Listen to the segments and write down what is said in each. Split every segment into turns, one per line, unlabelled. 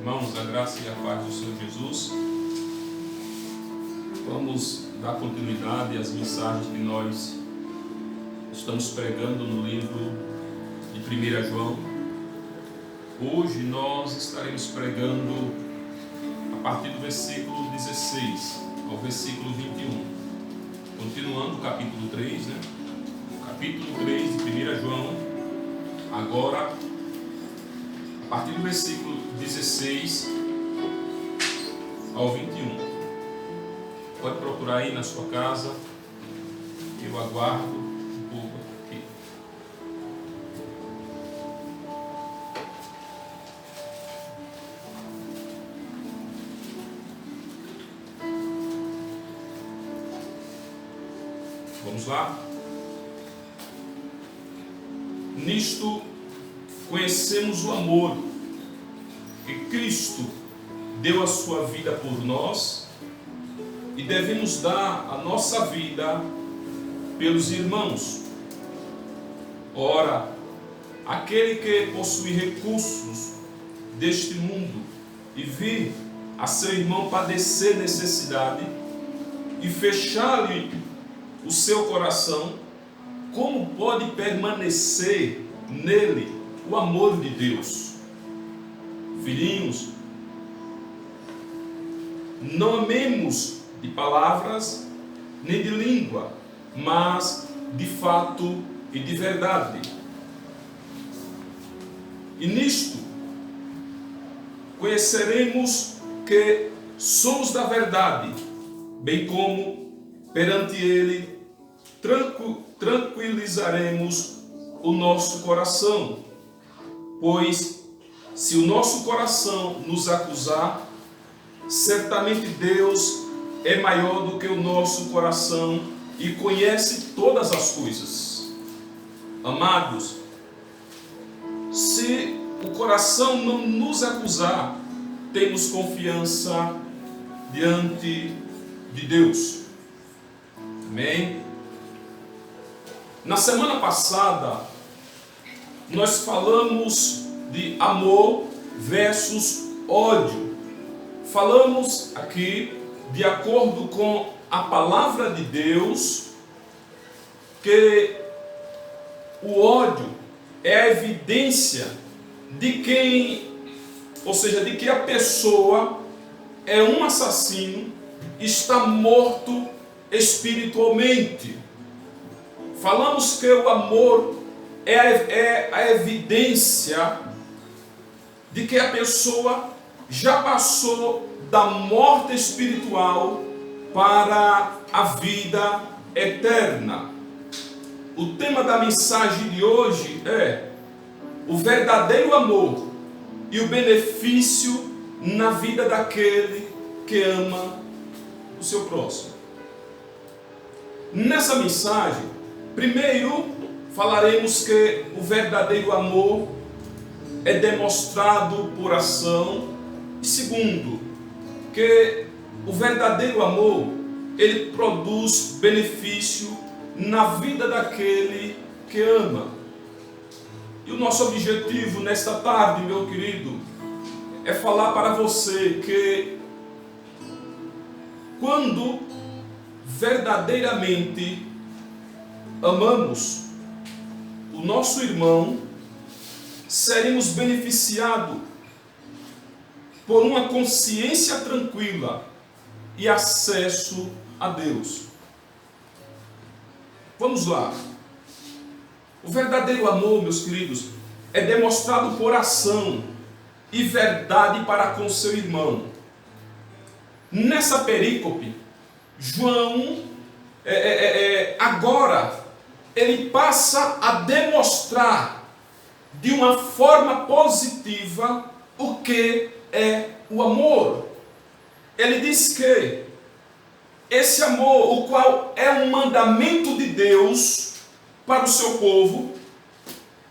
Irmãos, a graça e a paz do Senhor Jesus. Vamos dar continuidade às mensagens que nós estamos pregando no livro de 1 João. Hoje nós estaremos pregando a partir do versículo 16 ao versículo 21. Continuando o capítulo 3, né? Capítulo 3 de 1 João. Agora, a partir do versículo 16 ao 21. Pode procurar aí na sua casa. Eu aguardo um pouco aqui. Vamos lá? Nisto conhecemos o amor que Cristo deu a sua vida por nós e devemos dar a nossa vida pelos irmãos. Ora, aquele que possui recursos deste mundo e vir a seu irmão padecer necessidade e fechar-lhe o seu coração, como pode permanecer nele o amor de Deus? Filhinhos, não amemos de palavras nem de língua, mas de fato e de verdade. E nisto conheceremos que somos da verdade, bem como perante Ele tranquilizaremos o nosso coração. Pois se o nosso coração nos acusar, certamente Deus é maior do que o nosso coração e conhece todas as coisas. Amados, se o coração não nos acusar, temos confiança diante de Deus. Amém? Na semana passada, nós falamos de amor versus ódio. Falamos aqui, de acordo com a palavra de Deus, que o ódio é a evidência de de que a pessoa é um assassino, está morto espiritualmente. Falamos que o amor é a evidência de que a pessoa já passou da morte espiritual para a vida eterna. O tema da mensagem de hoje é o verdadeiro amor e o benefício na vida daquele que ama o seu próximo. Nessa mensagem, primeiro falaremos que o verdadeiro amor é demonstrado por ação. E segundo, que o verdadeiro amor, ele produz benefício na vida daquele que ama. E o nosso objetivo nesta tarde, meu querido, é falar para você que quando verdadeiramente amamos o nosso irmão, seremos beneficiados por uma consciência tranquila e acesso a Deus. Vamos lá. O verdadeiro amor, meus queridos, é demonstrado por ação e verdade para com seu irmão. Nessa perícope, João, agora, ele passa a demonstrar de uma forma positiva o que é o amor. Ele diz que esse amor, o qual é um mandamento de Deus para o seu povo,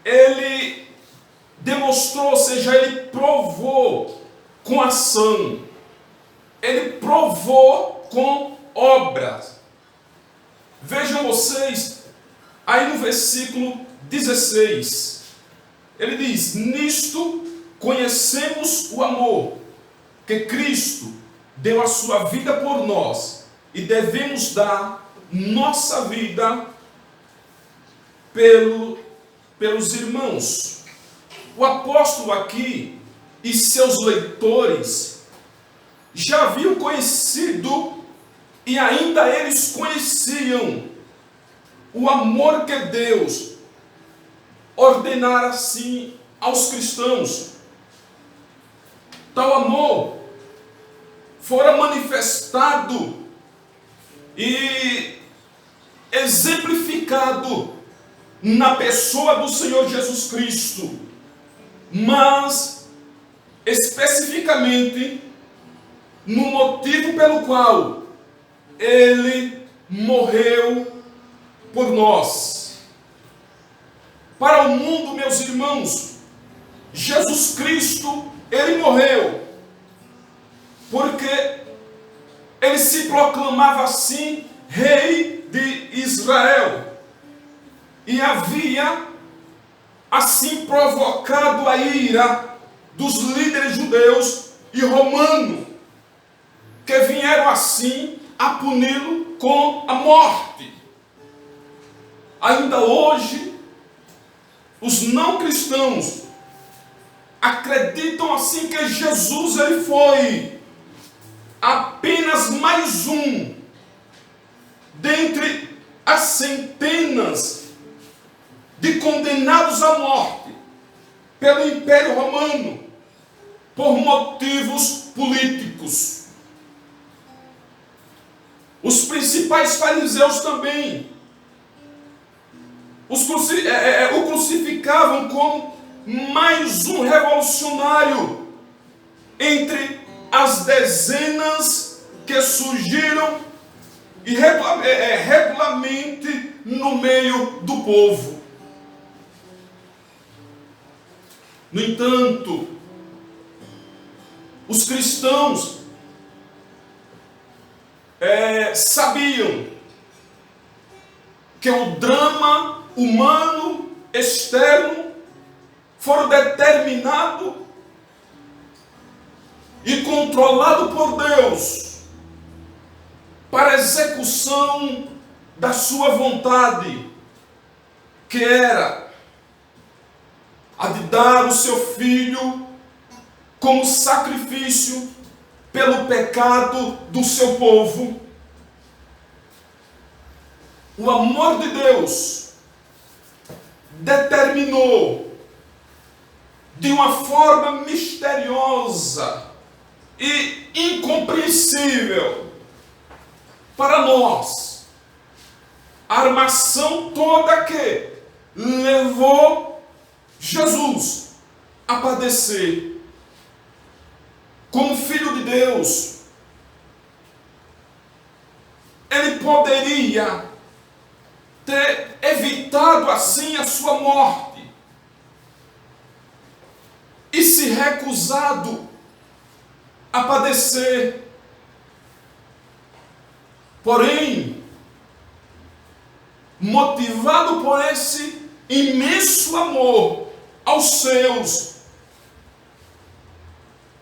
ele demonstrou, ou seja, ele provou com ação, ele provou com obras. Vejam vocês, aí no versículo 16, ele diz: nisto conhecemos o amor que Cristo deu a sua vida por nós e devemos dar nossa vida pelos irmãos. O apóstolo aqui e seus leitores já haviam conhecido e ainda eles conheciam o amor que Deus ordenara assim aos cristãos. Tal amor fora manifestado e exemplificado na pessoa do Senhor Jesus Cristo, mas especificamente no motivo pelo qual ele morreu por nós. Para o mundo, meus irmãos, Jesus Cristo, ele morreu porque ele se proclamava assim rei de Israel e havia assim provocado a ira dos líderes judeus e romanos, que vieram assim a puni-lo com a morte. Ainda hoje, os não cristãos acreditam assim que Jesus ele foi apenas mais um dentre as centenas de condenados à morte pelo Império Romano por motivos políticos. Os principais fariseus também o crucificavam como mais um revolucionário entre as dezenas que surgiram regularmente no meio do povo. No entanto, os cristãos sabiam que o drama humano externo foi determinado e controlado por Deus para a execução da sua vontade, que era a de dar o seu filho como sacrifício pelo pecado do seu povo. O amor de Deus determinou de uma forma misteriosa e incompreensível para nós a armação toda que levou Jesus a padecer como Filho de Deus. Ele poderia ter evitado assim a sua morte e se recusado a padecer. Porém, motivado por esse imenso amor aos seus,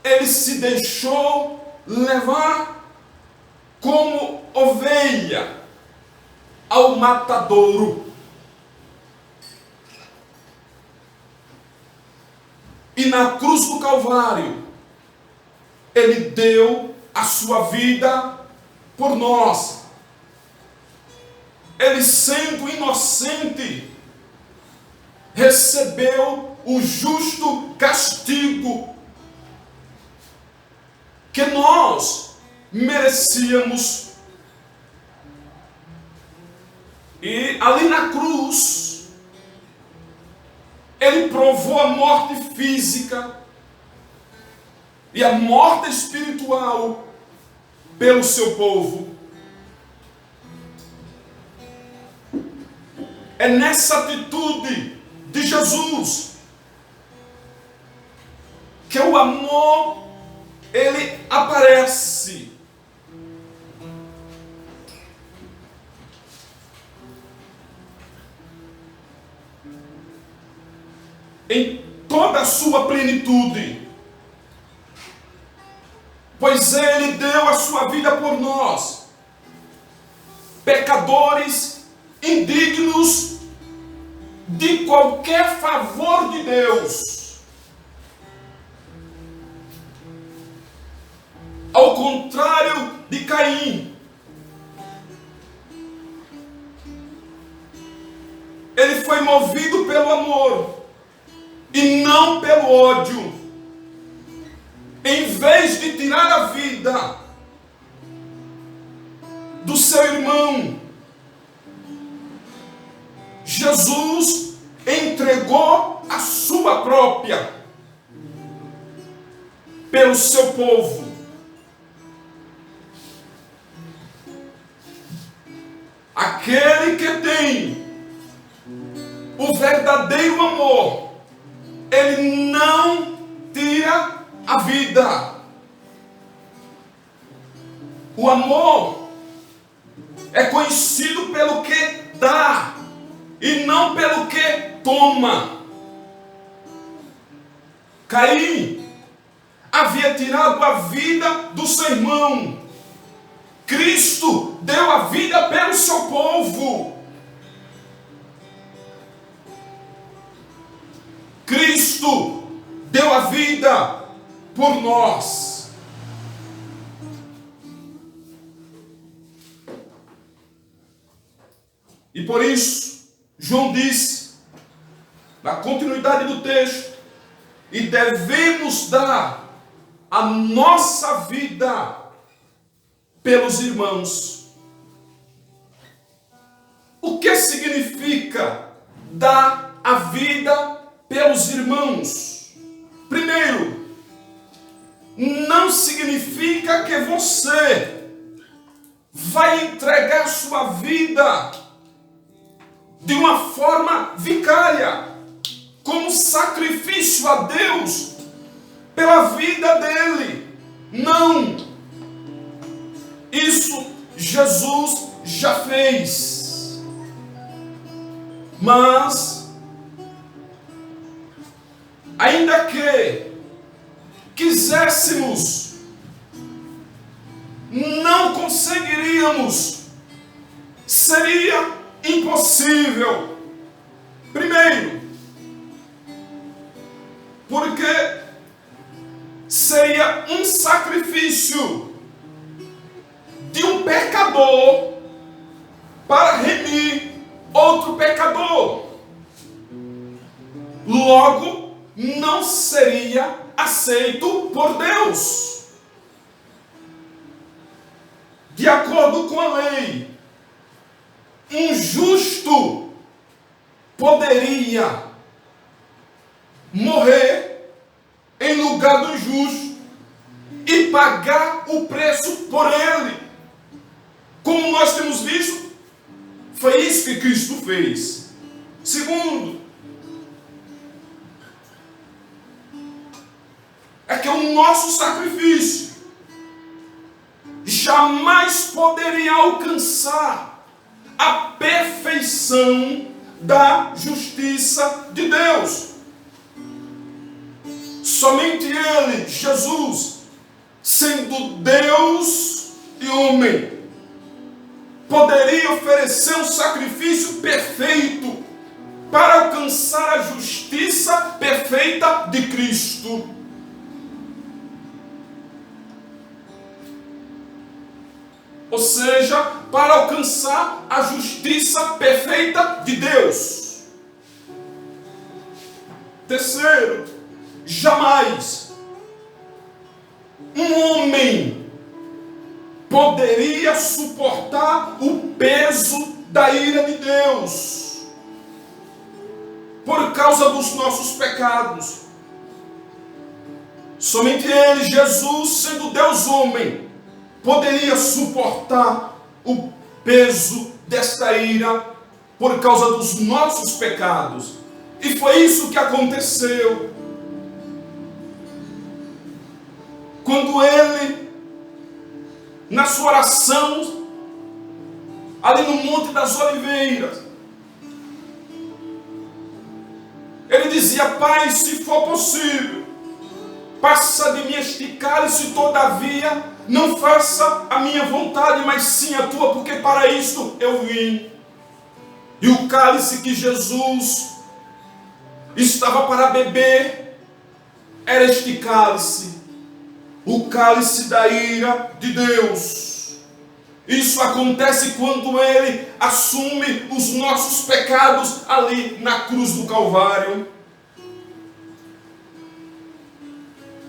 ele se deixou levar como ovelha ao matadouro. E na cruz do Calvário, ele deu a sua vida por nós. Ele, sendo inocente, recebeu o justo castigo que nós merecíamos. E ali na cruz, ele provou a morte física e a morte espiritual pelo seu povo. É nessa atitude de Jesus que o amor ele aparece. Em toda toda a sua plenitude. Pois Ele deu a sua vida por nós, pecadores, indignos de qualquer favor de Deus. Ao contrário de Caim, ele foi movido pelo amor e não pelo ódio. Em vez de tirar a vida do seu irmão, Jesus entregou a sua própria pelo seu povo. Aquele que tem o verdadeiro amor, ele não tira a vida. O amor é conhecido pelo que dá e não pelo que toma. Caim havia tirado a vida do seu irmão. Cristo deu a vida pelo seu povo. Cristo deu a vida por nós. E por isso, João disse, na continuidade do texto, e devemos dar a nossa vida pelos irmãos. O que significa dar a vida pelos irmãos? Primeiro, não significa que você vai entregar sua vida de uma forma vicária, como sacrifício a Deus pela vida dele. Não! Isso Jesus já fez. Mas, ainda que quiséssemos, não conseguiríamos. Seria impossível. Primeiro, porque seria um sacrifício de um pecador para remir outro pecador. Logo, não seria aceito por Deus. De acordo com a lei, um justo poderia morrer em lugar do injusto e pagar o preço por ele. Como nós temos visto, foi isso que Cristo fez. Segundo, é que o nosso sacrifício jamais poderia alcançar a perfeição da justiça de Deus. Somente Ele, Jesus, sendo Deus e homem, poderia oferecer um sacrifício perfeito para alcançar a justiça perfeita de Cristo. Ou seja, para alcançar a justiça perfeita de Deus. Terceiro, jamais um homem poderia suportar o peso da ira de Deus por causa dos nossos pecados. Somente Ele, Jesus, sendo Deus homem, poderia suportar o peso desta ira por causa dos nossos pecados. E foi isso que aconteceu. Quando Ele, na sua oração, ali no Monte das Oliveiras, Ele dizia: Pai, se for possível, passa de mim este cálice, todavia não faça a minha vontade, mas sim a tua, porque para isto eu vim. E o cálice que Jesus estava para beber era este cálice, o cálice da ira de Deus. Isso acontece quando Ele assume os nossos pecados ali na cruz do Calvário.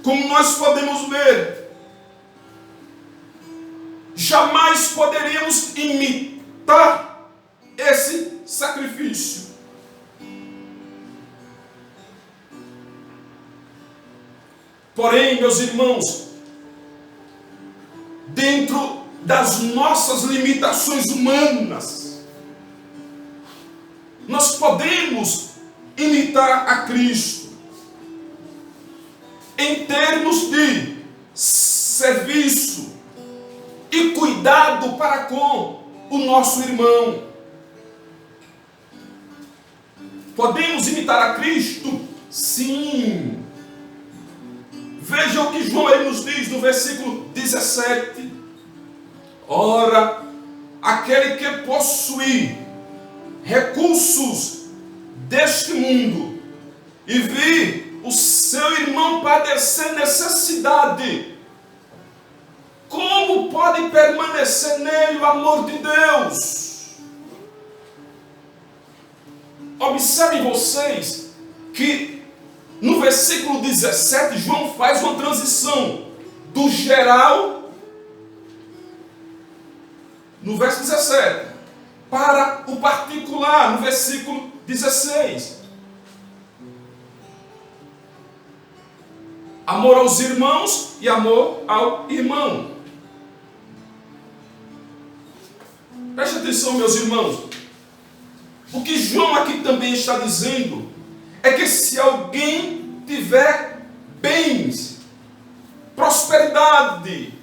Como nós podemos ver, jamais poderíamos imitar esse sacrifício. Porém, meus irmãos, dentro das nossas limitações humanas, nós podemos imitar a Cristo em termos de serviço e cuidado para com o nosso irmão. Podemos imitar a Cristo? Sim. Veja o que João nos diz no versículo 17. Ora, aquele que possui recursos deste mundo e vir o seu irmão padecer necessidade, como pode permanecer nele o amor de Deus? Observem vocês que no versículo 17, João faz uma transição do geral, no verso 17, para o particular, no versículo 16. Amor aos irmãos e amor ao irmão. Preste atenção, meus irmãos. O que João aqui também está dizendo é que se alguém tiver bens, prosperidades,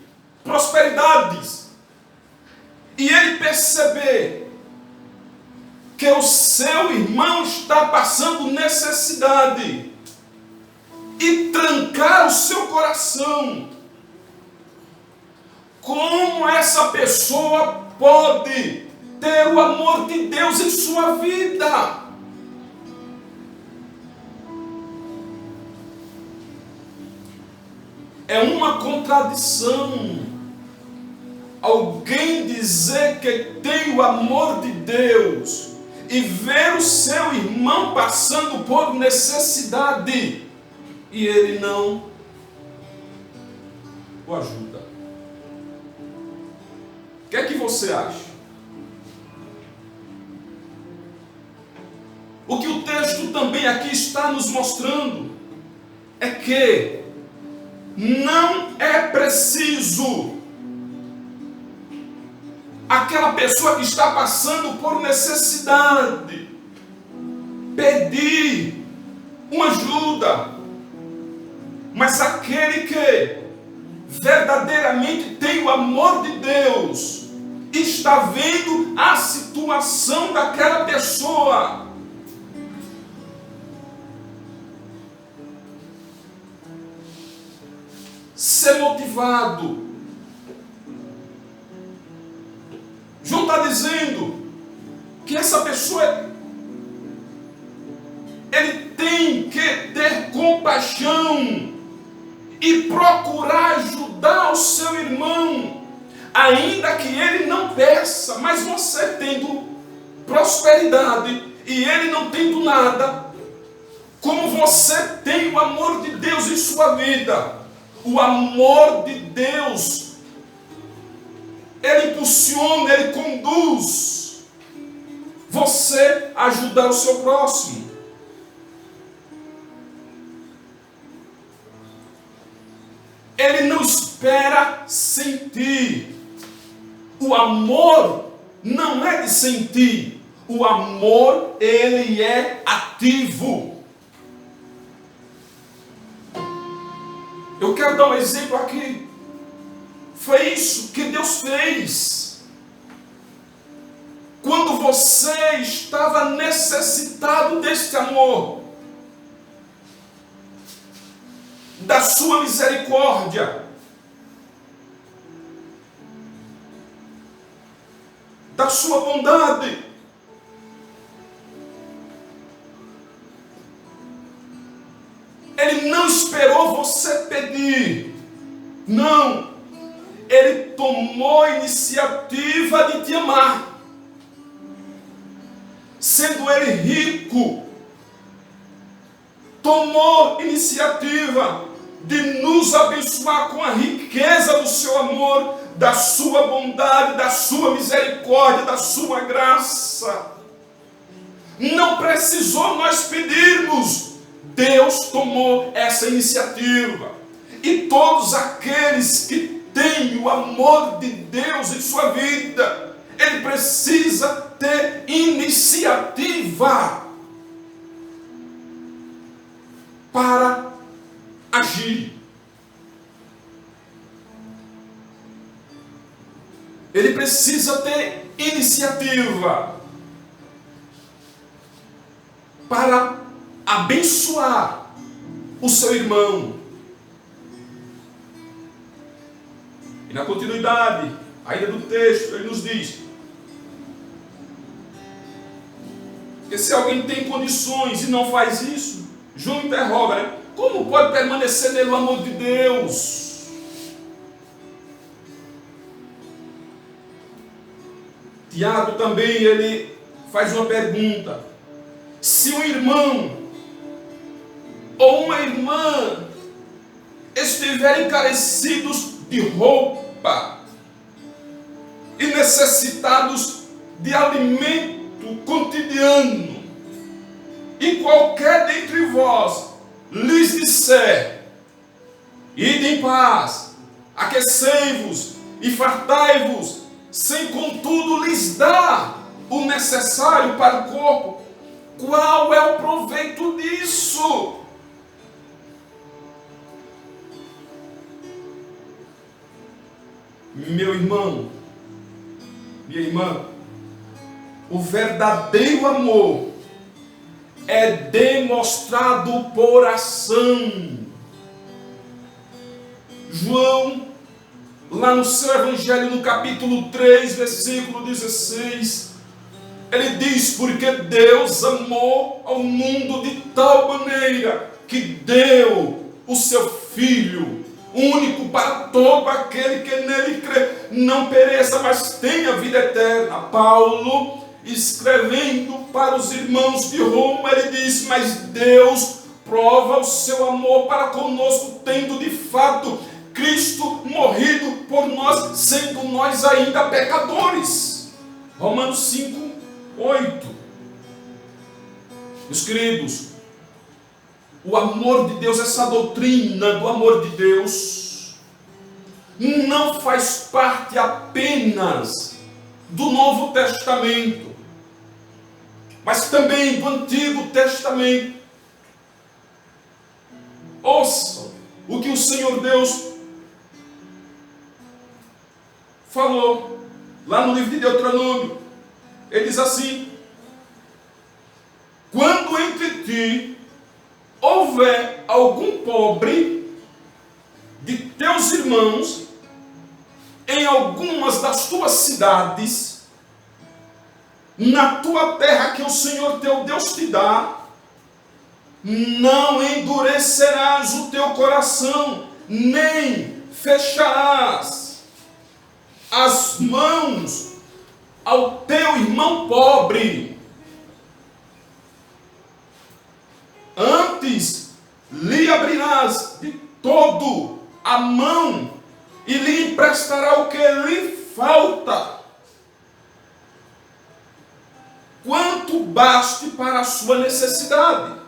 e ele perceber que o seu irmão está passando necessidade, e trancar o seu coração, como essa pessoa pode ter o amor de Deus em sua vida? É uma contradição alguém dizer que tem o amor de Deus e ver o seu irmão passando por necessidade e ele não o ajuda. O que é que você acha? O que o texto também aqui está nos mostrando é que não é preciso aquela pessoa que está passando por necessidade pedir uma ajuda, mas aquele que verdadeiramente tem o amor de Deus está vendo a situação daquela pessoa, ser motivado. João está dizendo que essa pessoa, ele tem que ter compaixão e procurar ajudar o seu irmão, ainda que ele não peça. Mas você tendo prosperidade e ele não tendo nada, como você tem o amor de Deus em sua vida, o amor de Deus, ele impulsiona, ele conduz você a ajudar o seu próximo. Ele não espera sentir. O amor não é de sentir. O amor, ele é ativo. Eu quero dar um exemplo aqui. Foi isso que Deus fez. Quando você estava necessitado deste amor, da sua misericórdia, da sua bondade. Ele não esperou você pedir, não, Ele tomou a iniciativa de te amar, sendo Ele rico, tomou iniciativa de nos abençoar com a riqueza do seu amor, da sua bondade, da sua misericórdia, da sua graça. Não precisou nós pedirmos, Deus tomou essa iniciativa. E todos aqueles que têm o amor de Deus em sua vida, ele precisa ter iniciativa para agir. Ele precisa ter iniciativa para abençoar o seu irmão. E na continuidade, ainda do texto, ele nos diz que se alguém tem condições e não faz isso, João interroga, né? Como pode permanecer nele o amor de Deus? Tiago também, ele faz uma pergunta. Se um irmão ou uma irmã estiverem carecidos de roupa e necessitados de alimento cotidiano, e qualquer dentre vós lhes disser: ide em paz, aquecei-vos e fartai-vos, sem contudo lhes dar o necessário para o corpo, qual é o proveito disso? Meu irmão, minha irmã, o verdadeiro amor é demonstrado por ação. João, lá no seu Evangelho, no capítulo 3, versículo 16, ele diz: porque Deus amou ao mundo de tal maneira que deu o seu Filho único para todo aquele que nele crê, não pereça, mas tenha vida eterna. Paulo, escrevendo para os irmãos de Roma, ele diz: mas Deus prova o seu amor para conosco, tendo de fato Cristo morrido por nós, sendo nós ainda pecadores. Romanos 5, 8. Meus queridos, o amor de Deus, essa doutrina do amor de Deus, não faz parte apenas do Novo Testamento, mas também do Antigo Testamento. Ouçam o que o Senhor Deus falou lá no livro de Deuteronômio. Ele diz assim: quando entre ti houver algum pobre de teus irmãos em algumas das tuas cidades, na tua terra que o Senhor teu Deus te dá, não endurecerás o teu coração, nem fecharás as mãos ao teu irmão pobre. Antes lhe abrirás de todo a mão e lhe emprestará o que lhe falta, quanto baste para a sua necessidade.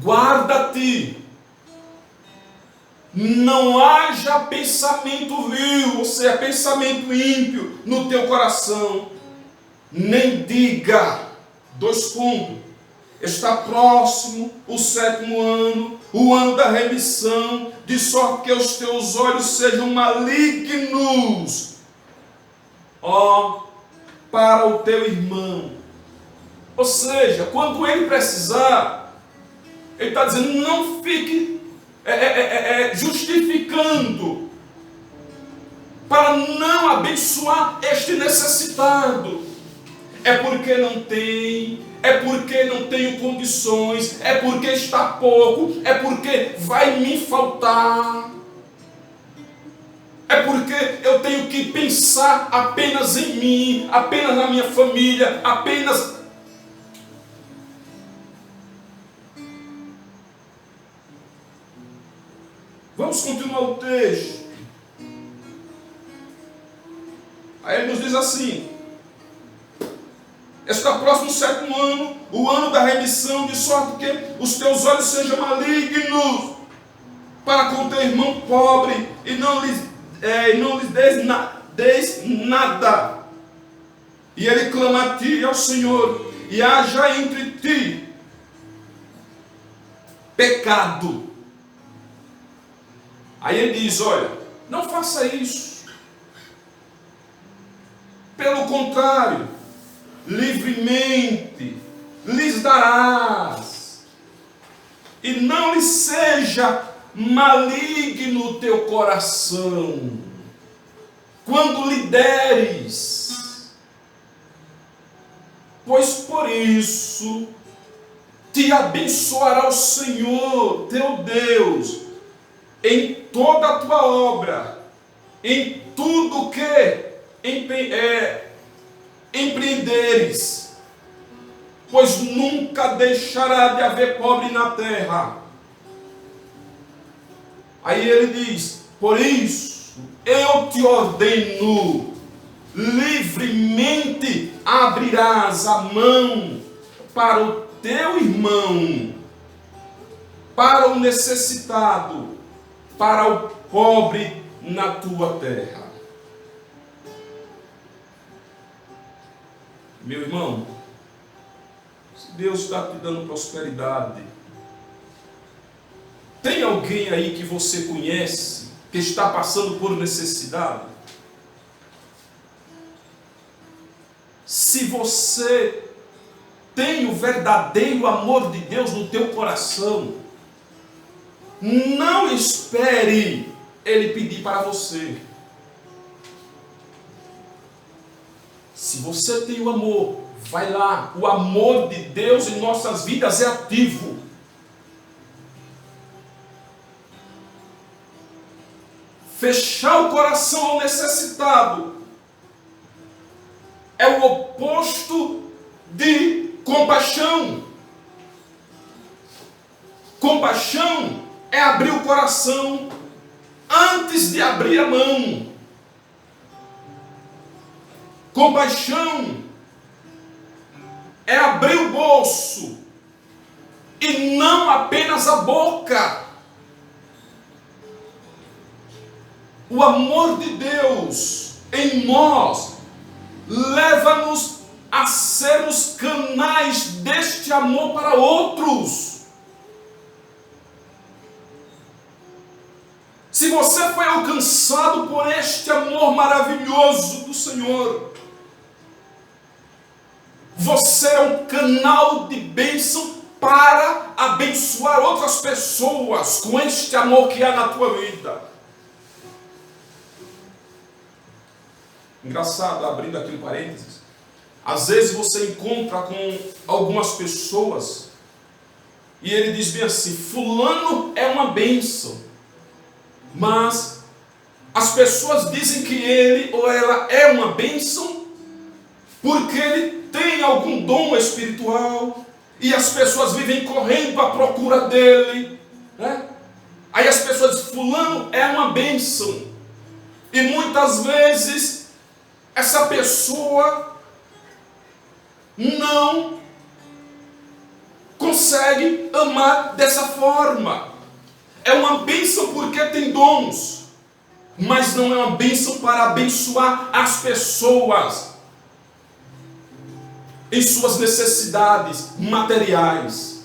Guarda-te, não haja pensamento vil, ou seja, pensamento ímpio no teu coração, nem diga, está próximo o 7º ano, o ano da remissão, de sorte que os teus olhos sejam malignos, para o teu irmão. Ou seja, quando ele precisar, ele está dizendo: não fique justificando para não abençoar este necessitado. É porque não tem, é porque não tenho condições, é porque está pouco, é porque vai me faltar. É porque eu tenho que pensar apenas em mim, apenas na minha família, apenas... Vamos continuar o texto. Aí ele nos diz assim: está próximo o 7º ano, o ano da remissão, de sorte que os teus olhos sejam malignos para com teu irmão pobre, e não lhes des nada. E ele clama a ti e ao Senhor, e haja entre ti pecado. Aí ele diz: olha, não faça isso. Pelo contrário, livremente lhes darás, e não lhes seja maligno o teu coração quando lhe deres, pois por isso te abençoará o Senhor teu Deus em toda a tua obra, em tudo que empreenderes, pois nunca deixará de haver pobre na terra. Aí ele diz: por isso eu te ordeno, livremente abrirás a mão para o teu irmão, para o necessitado, para o pobre na tua terra. Meu irmão, se Deus está te dando prosperidade, tem alguém aí que você conhece que está passando por necessidade? Se você tem o verdadeiro amor de Deus no teu coração, não espere Ele pedir para você. Se você tem o amor, vai lá. O amor de Deus em nossas vidas é ativo. Fechar o coração ao necessitado é o oposto de compaixão. Compaixão é abrir o coração antes de abrir a mão. Compaixão é abrir o bolso e não apenas a boca. O amor de Deus em nós leva-nos a sermos canais deste amor para outros. Se você foi alcançado por este amor maravilhoso do Senhor, você é um canal de bênção para abençoar outras pessoas com este amor que há na tua vida. Engraçado, abrindo aqui um parênteses, às vezes você encontra com algumas pessoas e ele diz bem assim: fulano é uma bênção, mas as pessoas dizem que ele ou ela é uma bênção porque ele tem algum dom espiritual, e as pessoas vivem correndo à procura dele, né? Aí as pessoas dizem: fulano é uma bênção, e muitas vezes essa pessoa não consegue amar dessa forma. É uma bênção porque tem dons, mas não é uma bênção para abençoar as pessoas em suas necessidades materiais.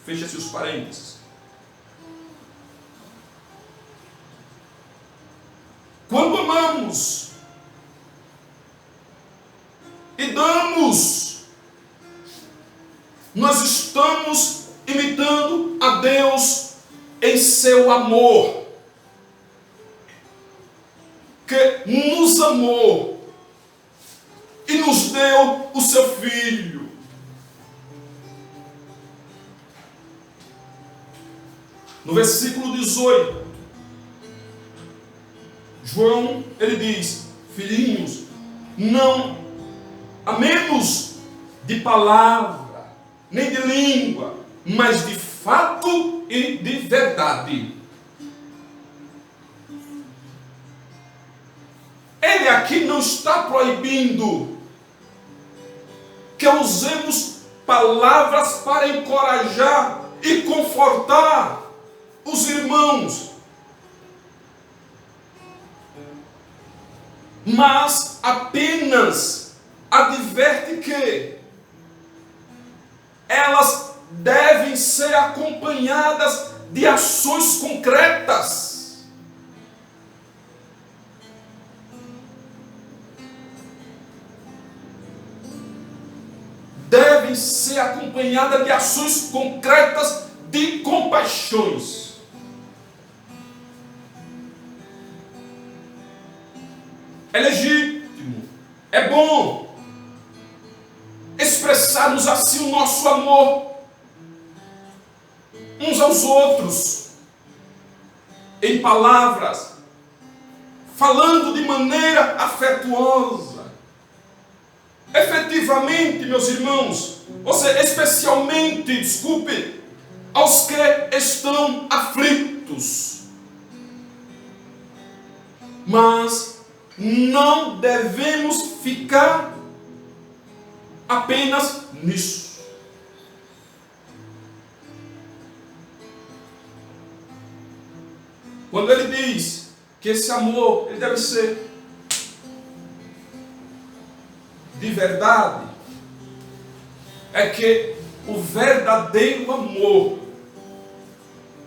Fecha-se os parênteses. Quando amamos, e damos. Nós estamos imitando a Deus em seu amor, que nos amou e nos deu o seu Filho. No versículo 18, João, ele diz: filhinhos, não amemos de palavra, nem de língua, mas de fato e de verdade. Ele aqui não está proibindo que usemos palavras para encorajar e confortar os irmãos, mas apenas adverte que elas devem ser acompanhadas de ações concretas. Devem ser acompanhadas de ações concretas de compaixões. É legítimo, é bom expressarmos assim o nosso amor uns aos outros, em palavras, falando de maneira afetuosa. Efetivamente, meus irmãos, ou seja, especialmente, desculpe, aos que estão aflitos. Mas não devemos ficar apenas nisso. Quando ele diz que esse amor ele deve ser de verdade, é que o verdadeiro amor,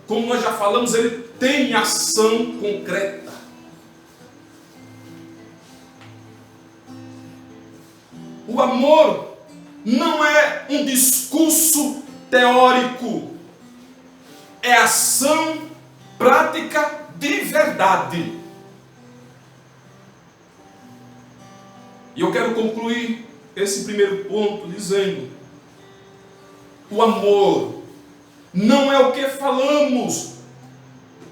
como nós já falamos, ele tem ação concreta. O amor não é um discurso teórico, é ação prática de verdade. E eu quero concluir esse primeiro ponto dizendo: o amor não é o que falamos,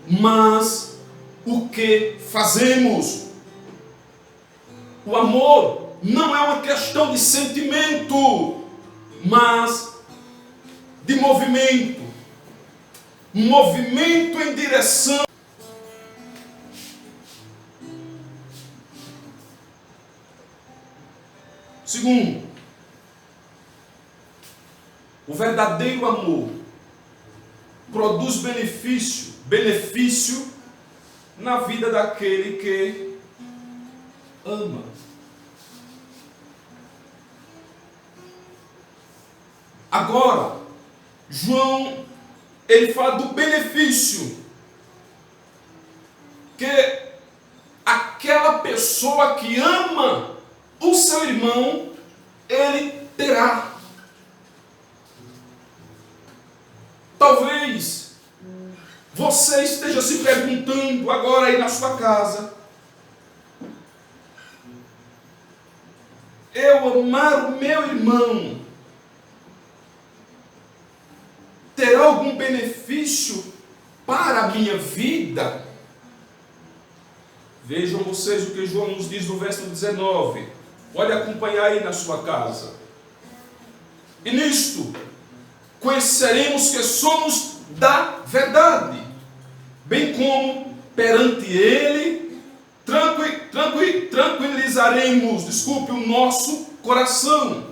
mas o que fazemos. O amor não é uma questão de sentimento, mas de movimento. Movimento em direção. Segundo, o verdadeiro amor produz benefício na vida daquele que ama. Agora, João, ele fala do benefício que aquela pessoa que ama o seu irmão, ele terá. Talvez você esteja se perguntando agora aí na sua casa: eu amar o meu irmão, terá algum benefício para a minha vida? Vejam vocês o que João nos diz no verso 19. Pode acompanhar aí na sua casa. E nisto conheceremos que somos da verdade, bem como perante Ele tranquilizaremos, o nosso coração.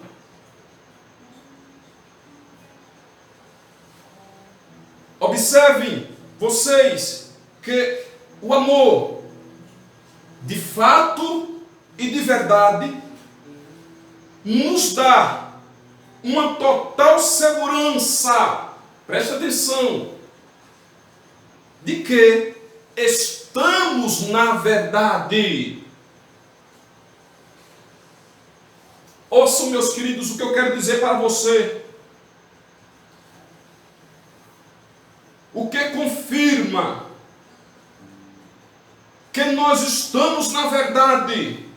Observem vocês que o amor, de fato e de verdade, nos dá uma total segurança, presta atenção, de que estamos na verdade. Ouçam, meus queridos, o que eu quero dizer para você. O que confirma que nós estamos na verdade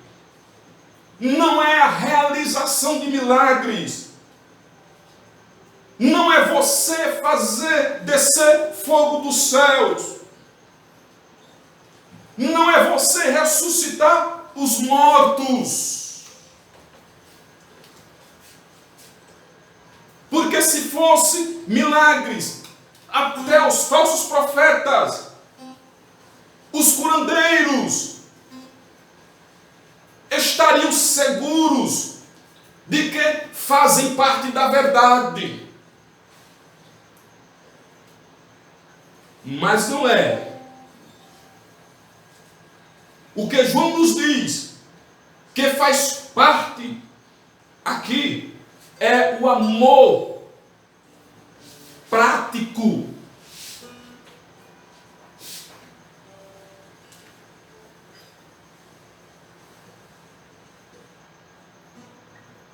não é a realização de milagres, não é você fazer descer fogo dos céus, não é você ressuscitar os mortos. Porque se fosse milagres, até os falsos profetas, os curandeiros, estariam seguros de que fazem parte da verdade. Mas não é. O que João nos diz, que faz parte aqui, é o amor prático.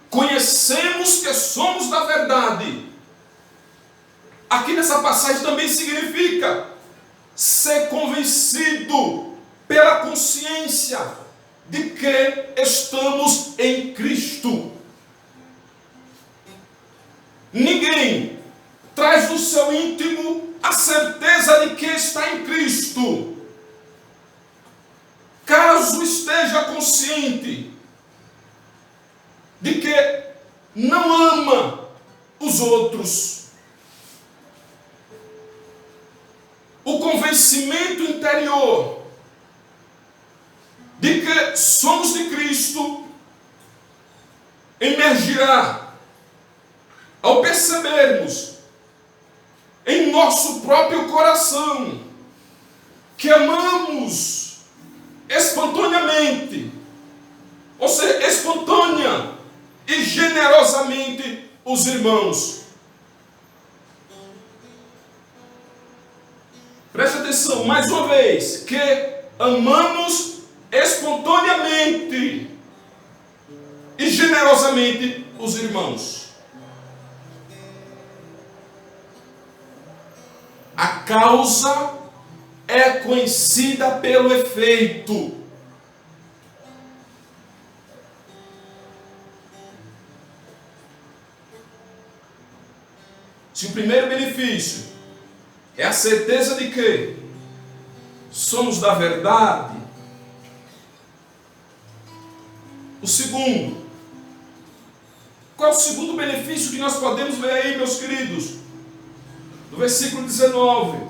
Conhecemos que somos da verdade. Aqui nessa passagem também significa ser convencido pela consciência de que estamos em Cristo. Ninguém traz no seu íntimo a certeza de que está em Cristo, caso esteja consciente de que não ama os outros. O convencimento interior de que somos de Cristo emergirá ao percebermos em nosso próprio coração que amamos espontaneamente, ou seja, espontânea e generosamente os irmãos. Preste atenção, mais uma vez, que amamos espontaneamente e generosamente os irmãos. A causa é conhecida pelo efeito. Se o primeiro benefício é a certeza de que somos da verdade, o segundo, qual é o segundo benefício que nós podemos ver aí, meus queridos? No versículo 19,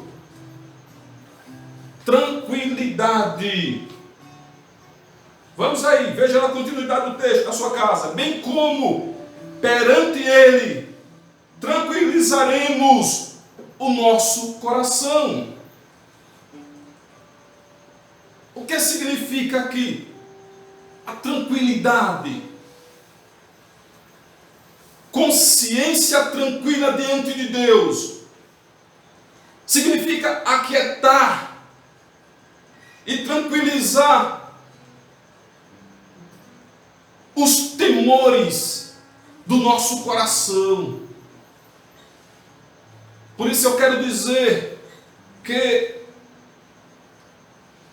tranquilidade. Vamos aí, veja na continuidade do texto da sua casa. Bem como perante Ele tranquilizaremos o nosso coração. O que significa aqui a tranquilidade? Consciência tranquila diante de Deus significa aquietar e tranquilizar os temores do nosso coração. Por isso eu quero dizer que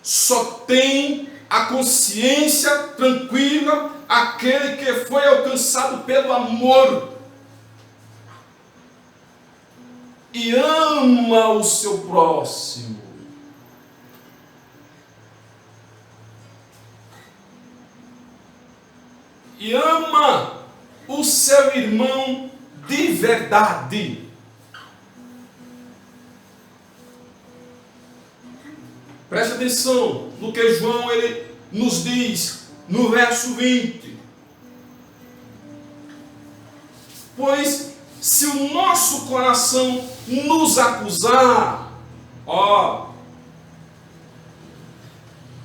só tem a consciência tranquila aquele que foi alcançado pelo amor e ama o seu próximo. E ama o seu irmão de verdade. Preste atenção no que João ele nos diz no verso 20. Pois se o nosso coração nos acusar,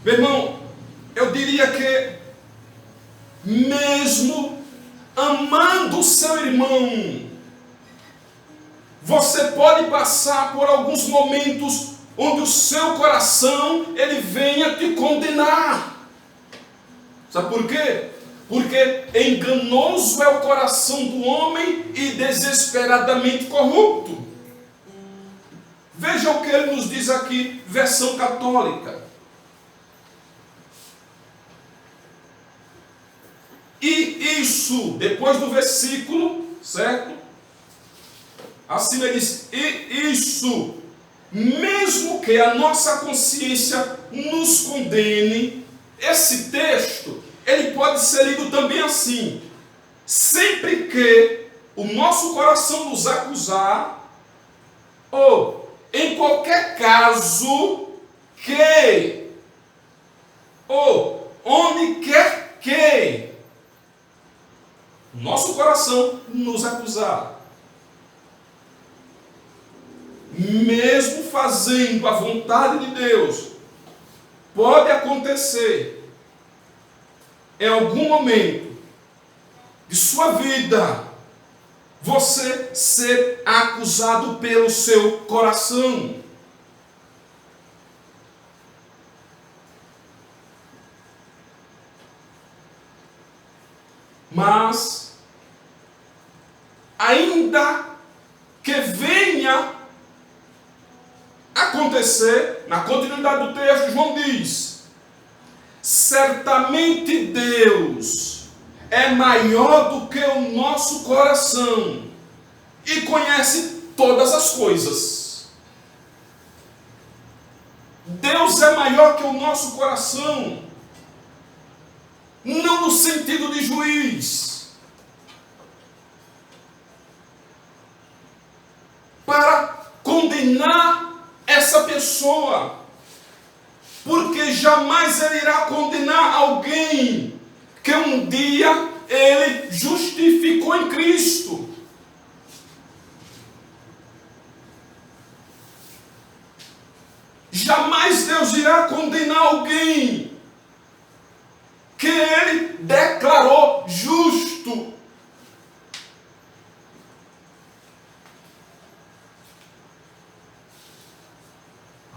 meu irmão, eu diria que mesmo amando o seu irmão, você pode passar por alguns momentos onde o seu coração ele venha te condenar. Sabe por quê? Porque enganoso é o coração do homem e desesperadamente corrupto. Veja o que ele nos diz aqui, versão católica. E isso, depois do versículo, certo? Assim ele diz, e isso, mesmo que a nossa consciência nos condene, esse texto, ele pode ser lido também assim: sempre que o nosso coração nos acusar, ou em qualquer caso que, ou onde quer que nosso coração nos acusar, mesmo fazendo a vontade de Deus, pode acontecer em algum momento de sua vida você ser acusado pelo seu coração. Mas, ainda que venha acontecer, na continuidade do texto, João diz: certamente Deus é maior do que o nosso coração e conhece todas as coisas. Deus é maior que o nosso coração, não no sentido de juiz, para condenar essa pessoa, porque jamais ele irá condenar alguém que um dia ele justificou em Cristo. Jamais Deus irá condenar alguém que ele declarou justo.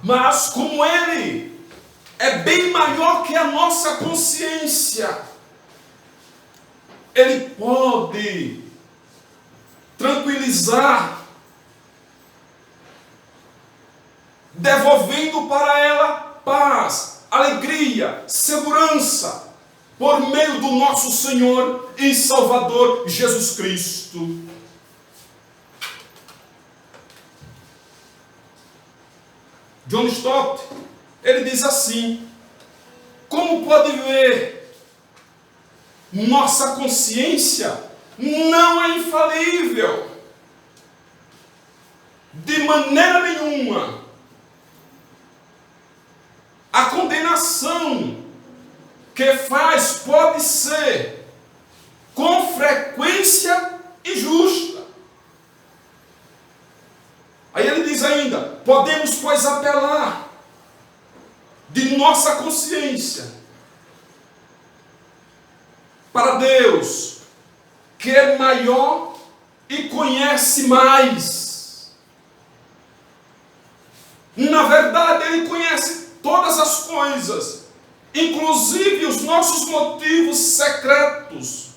Mas como ele é bem maior que a nossa consciência, ele pode tranquilizar, devolvendo para ela paz, alegria, segurança, por meio do nosso Senhor e Salvador Jesus Cristo. John Stott, ele diz assim: como pode ver, nossa consciência não é infalível, de maneira nenhuma. A condenação que faz pode ser com frequência injusta. Aí ele diz ainda: podemos, pois, apelar de nossa consciência para Deus, que é maior e conhece mais. Na verdade, ele conhece todas as coisas, inclusive os nossos motivos secretos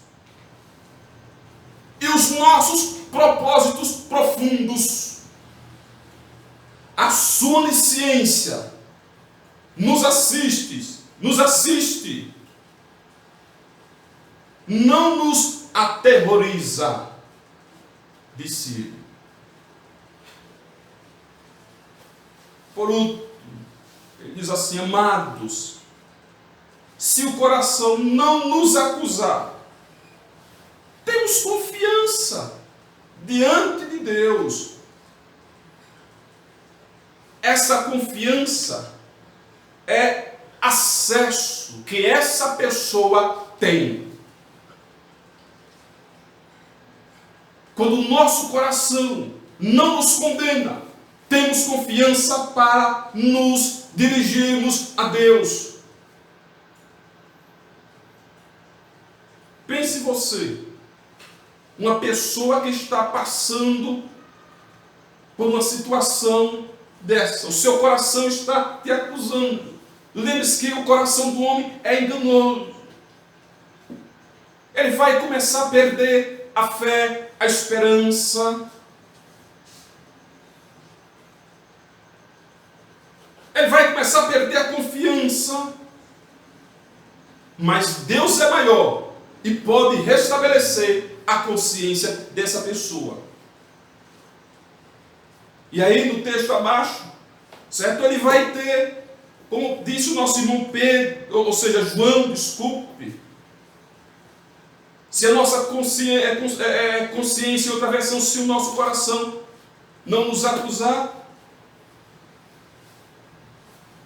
e os nossos propósitos profundos. A sua onisciência nos assiste, não nos aterroriza, disse ele. Por último, ele diz assim: amados, se o coração não nos acusar, temos confiança diante de Deus. Essa confiança é acesso que essa pessoa tem. Quando o nosso coração não nos condena, temos confiança para nos dirigirmos a Deus. Pense você, uma pessoa que está passando por uma situação dessa, o seu coração está te acusando. Lembre-se que o coração do homem é enganoso. Ele vai começar a perder a fé, a esperança. Ele vai começar a perder a confiança. Mas Deus é maior e pode restabelecer a consciência dessa pessoa. E aí no texto abaixo, certo? Ele vai ter, como disse o nosso irmão Pedro, ou seja, João, desculpe. Se a nossa consciência, em outra versão, se o nosso coração não nos acusar,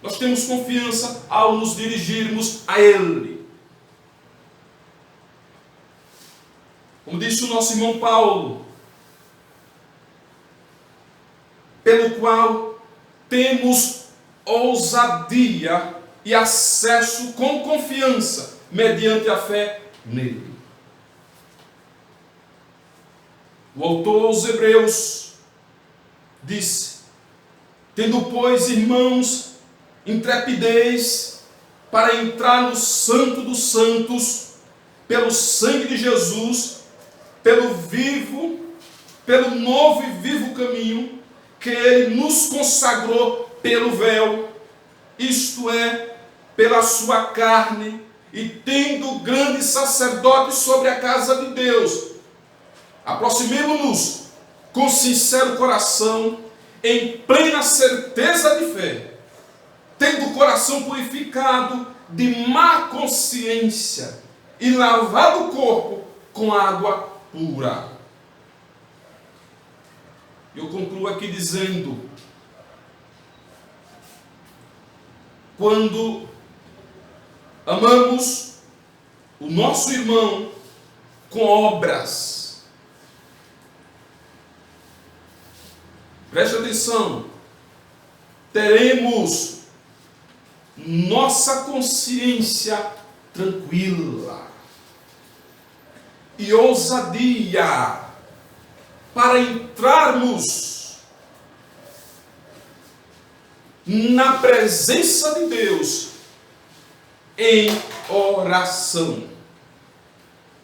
nós temos confiança ao nos dirigirmos a Ele. Como disse o nosso irmão Paulo, pelo qual temos ousadia e acesso com confiança, mediante a fé nele. O autor aos Hebreus disse: tendo, pois, irmãos, intrepidez para entrar no Santo dos Santos, pelo sangue de Jesus, pelo novo e vivo caminho, que Ele nos consagrou pelo véu, isto é, pela sua carne, e tendo grande sacerdote sobre a casa de Deus, aproximemo-nos com sincero coração, em plena certeza de fé, tendo o coração purificado de má consciência e lavado o corpo com água pura. Eu concluo aqui dizendo: quando amamos o nosso irmão com obras, preste atenção, teremos nossa consciência tranquila e ousadia para entrarmos na presença de Deus em oração.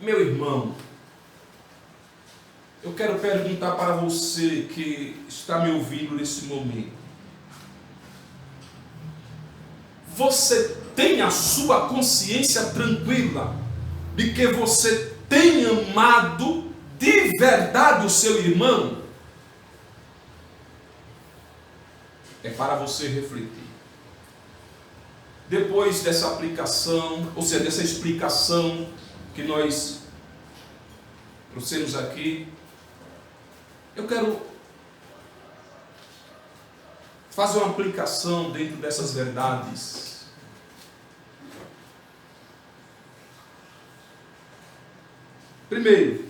Meu irmão, eu quero perguntar para você que está me ouvindo nesse momento: você tem a sua consciência tranquila de que você tem amado de verdade o seu irmão? É para você refletir. Depois dessa aplicação, ou seja, dessa explicação que nós trouxemos aqui, eu quero fazer uma aplicação dentro dessas verdades. Primeiro,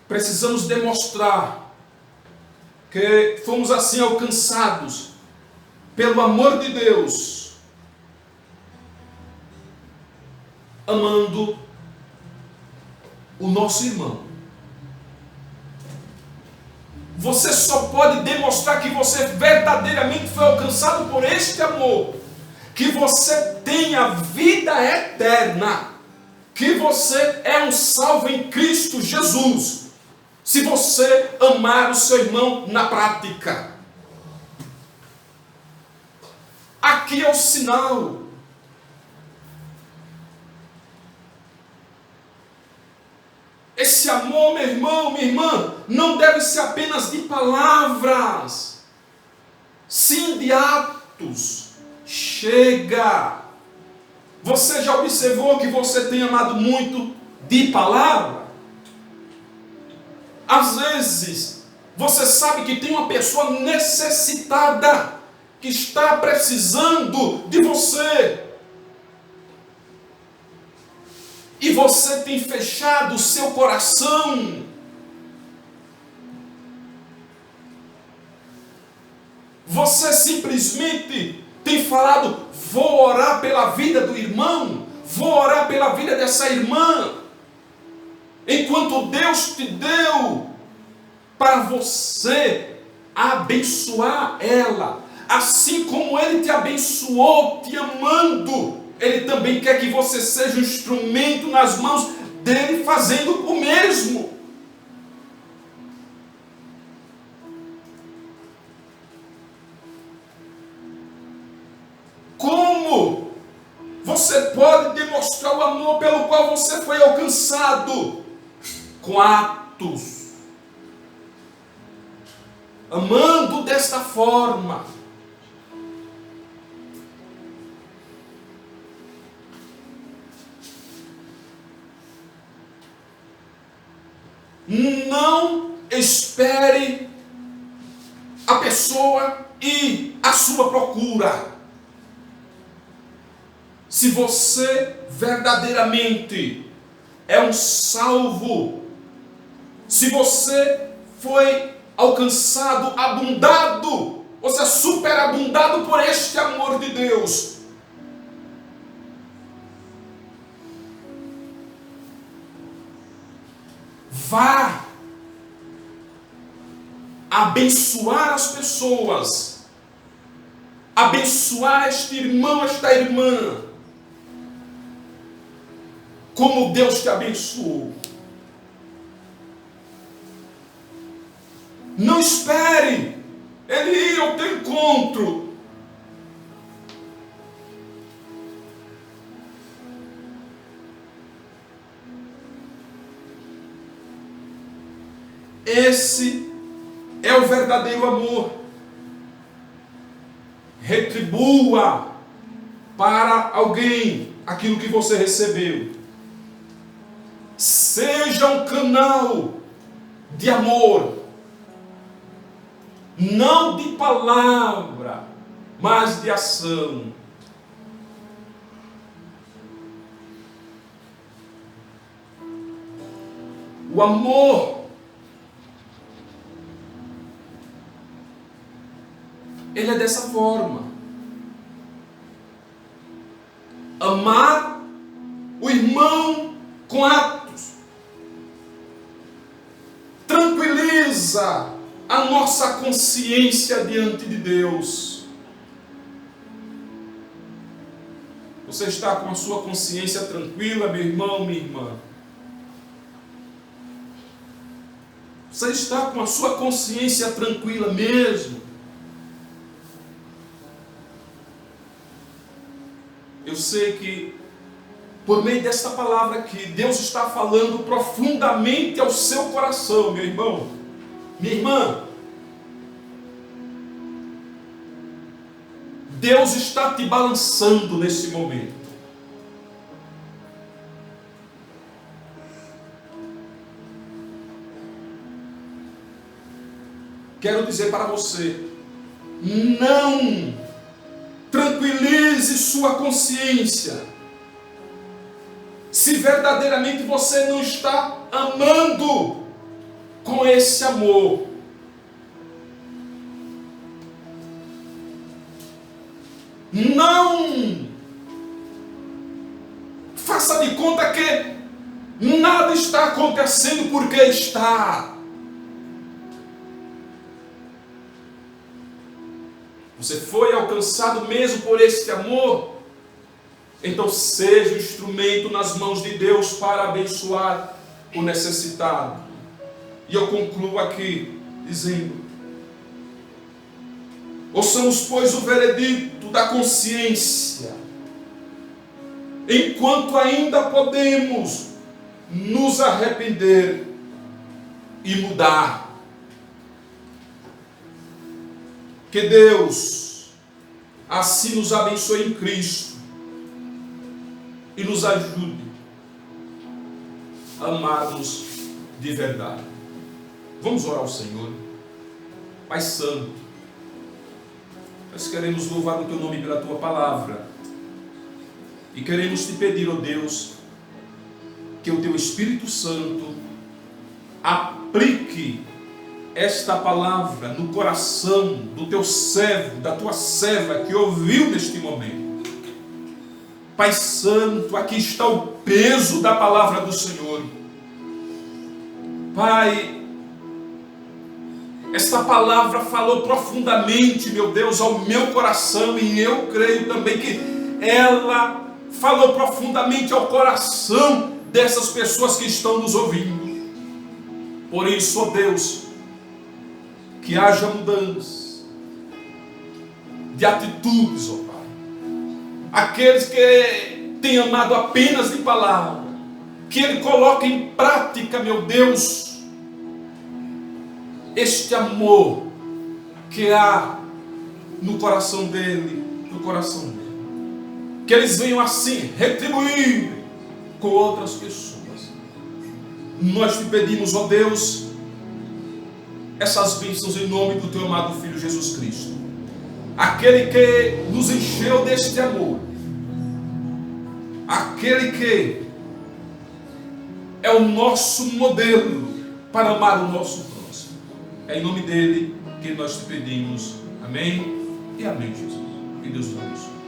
precisamos demonstrar que fomos assim alcançados pelo amor de Deus, amando o nosso irmão. Você só pode demonstrar que você verdadeiramente foi alcançado por este amor, que você tem a vida eterna, que você é um salvo em Cristo Jesus, se você amar o seu irmão na prática. Aqui é o sinal. Esse amor, meu irmão, minha irmã, não deve ser apenas de palavras, sim de atos. Chega! Você já observou que você tem amado muito de palavra? Às vezes, você sabe que tem uma pessoa necessitada, que está precisando de você. E você tem fechado o seu coração. Você simplesmente tem falado: vou orar pela vida do irmão, vou orar pela vida dessa irmã, enquanto Deus te deu para você abençoar ela, assim como Ele te abençoou, te amando. Ele também quer que você seja um instrumento nas mãos dele, fazendo o mesmo. Como você pode demonstrar o amor pelo qual você foi alcançado? Com atos. Amando desta forma. Não espere a pessoa ir à sua procura. Se você verdadeiramente é um salvo, se você foi alcançado, abundado, ou seja, superabundado por este amor de Deus, vá abençoar as pessoas, abençoar este irmão, esta irmã, como Deus te abençoou. Não espere ele ir ao teu encontro. Esse é o verdadeiro amor. Retribua para alguém aquilo que você recebeu. Seja um canal de amor, não de palavra, mas de ação. O amor, ele é dessa forma. Amar o irmão com atos tranquiliza a nossa consciência diante de Deus. Você está com a sua consciência tranquila, meu irmão, minha irmã? Você está com a sua consciência tranquila mesmo? Eu sei que, por meio desta palavra aqui, Deus está falando profundamente ao seu coração, meu irmão, minha irmã. Deus está te balançando nesse momento. Quero dizer para você, não tranquilize sua consciência se verdadeiramente você não está amando com esse amor. Não faça de conta que nada está acontecendo, porque está. Você foi alcançado mesmo por este amor? Então seja um instrumento nas mãos de Deus para abençoar o necessitado. E eu concluo aqui dizendo: ouçamos, pois, o veredito da consciência, enquanto ainda podemos nos arrepender e mudar. Que Deus assim nos abençoe em Cristo e nos ajude a amarmos de verdade. Vamos orar ao Senhor. Pai Santo, nós queremos louvar o Teu nome pela Tua palavra e queremos Te pedir, ó Deus, que o Teu Espírito Santo aplique esta palavra no coração do Teu servo, da Tua serva que ouviu neste momento. Pai Santo, aqui está o peso da palavra do Senhor. Pai, esta palavra falou profundamente, meu Deus, ao meu coração, e eu creio também que ela falou profundamente ao coração dessas pessoas que estão nos ouvindo. Por isso, ó Deus, que haja mudança de atitudes, ó Pai. Aqueles que têm amado apenas de palavra, que Ele coloque em prática, meu Deus, este amor que há no coração dele, que eles venham assim retribuir com outras pessoas. Nós te pedimos, ó Deus, essas bênçãos em nome do teu amado Filho Jesus Cristo, aquele que nos encheu deste amor, aquele que é o nosso modelo para amar o nosso próximo. É em nome dele que nós te pedimos. Amém e amém, Jesus. Que Deus nos abençoe.